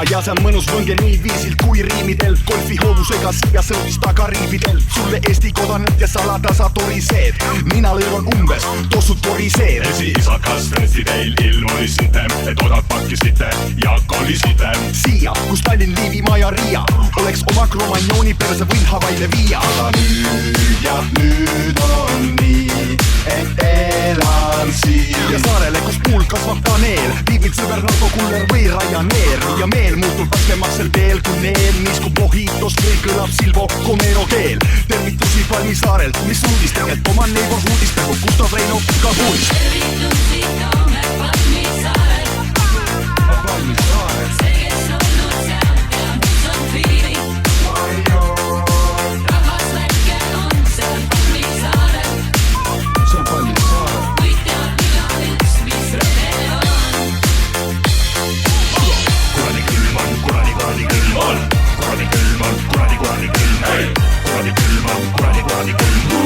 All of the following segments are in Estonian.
ja see on mõnus võnge nii viisilt kui riimidel. Golfi hoovusega siia sõudis taga riibidel. Sulle Eesti kodanik ja salatasa toriseed. Mina lõivan umbes, tossud koriseed. Esiisakas tõesti teil ilmunisite, et odad pakkisite ja kolisite. Siia, kus Tallinn, Liivimaa ja Riia oleks oma Cromagnone'i perse võin Havaile viia. Aga nüüd on nii, et elan siin. Ja saarele, kus puul kasvab paneel, viibid sõber Narko Kuller või Ryanair. Ja meel muutub raskemaks sel teel kui neel. Niisku Mohitos või kõlab Silvo Comero keel. Tervitusi Palmisaarelt, mis uudistega, oma neighborhoodist nagu Gustav Reino Kabuurist. Tervitusi Toome Palmisaarelt. Palmisaarelt. See, kes olnud seal ja mis on feeling. Rahvas väike on seal Palmisaarelt. See on Palmisaarelt. Kuid tead igaüks, mis rõde on. Kuradi külm on, kuradi külm on. Kuradi külm on, kuradi külm on. Kuradi külm on, kuradi külm on.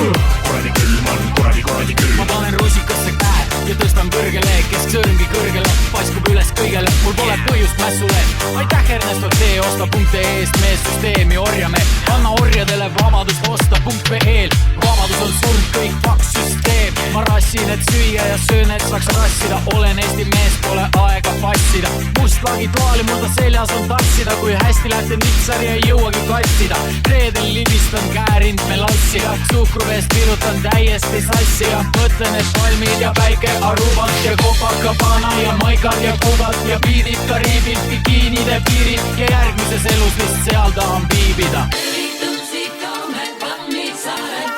Kuradi külm on, kuradi külm. Ma panen rusikasse käe ja tõstan kõrgele, kesksõrmgi kõrgele, paiskub üles kõigele, mul pole põhjust mässule. Aitäh Ernesto tee, osta .ee-st mees süsteemi orjame, anna orjadele vabadust osta .ee-l. Vabadus on surnud, kõik paks süsteem. Ma rassin, et süüa ja söön, et saaks rassida. Olen Eesti mees, pole aega passida. Must lagi toali, mul ta seljas on tassida. Kui hästi lähete nitsari, ei jõuagi katsida. Reedel libistan käerind melanssi ja suhkruveest virutan täiesti sassi ja mõtlen, et palmid ja päike, Arubant ja Copacabana ja Maikad ja Kubad ja piidid Kariibid, bikiinide piirid ja järgmises elus vist seal tahan viibida. Tervitusi Toome Palmisaarelt.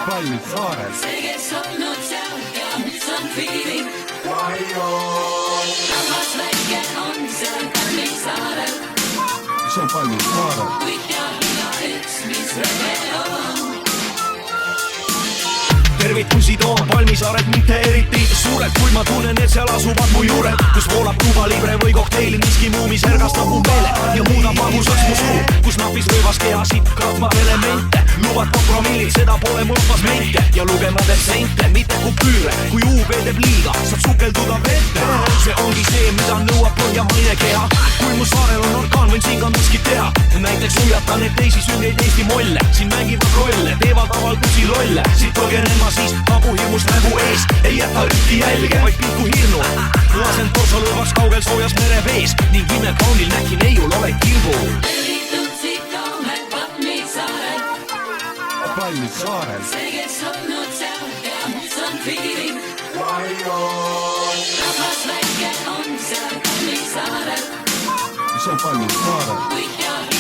Palmisaarelt. See, kes olnud seal ja mis on feeling. Rahvas väike on seal Palmisaarelt. See on Palmisaarelt. Kuid tead igaüks, mis rõde on. Tervitusi toon Palmisaaret mitte eriti suured, kuid ma tunnen, et seal asuvad mu juured, kus voolab Cuba Libre või kokteili miski muu, mis ergastab mu meele ja muudab magusaks mu suu, kus napis rõivas kehasid katma elemente, luvad kompromillid, seda pole mulpas mente ja lugema teeb sente, mitte kupüüre, kui UV teeb liiga, saab sukelduda vette. See ongi see, mida nõuab põhjamaine keha, kui mu saarel on orkaan, võin siin ka miskit teha, näiteks huljatan, et teisi süngeid Eesti molle siin mängivad rolle, teevad avaldusi lolle, siit põgenen ma siis hapuhirmust nägu ees, ei jäta ühtki jälge, vaid pilku hirnu. Lasen torso lõõvaks kaugel soojas merevees ning imekaunil näki neiul oled kilbu. Tervitusi Toome Palmisaarelt. Palmisaarelt. See, kes olnud seal ja mis on feeling. Rahvas väike on seal Palmisaarelt. See on Palmisaarelt. Kuid tead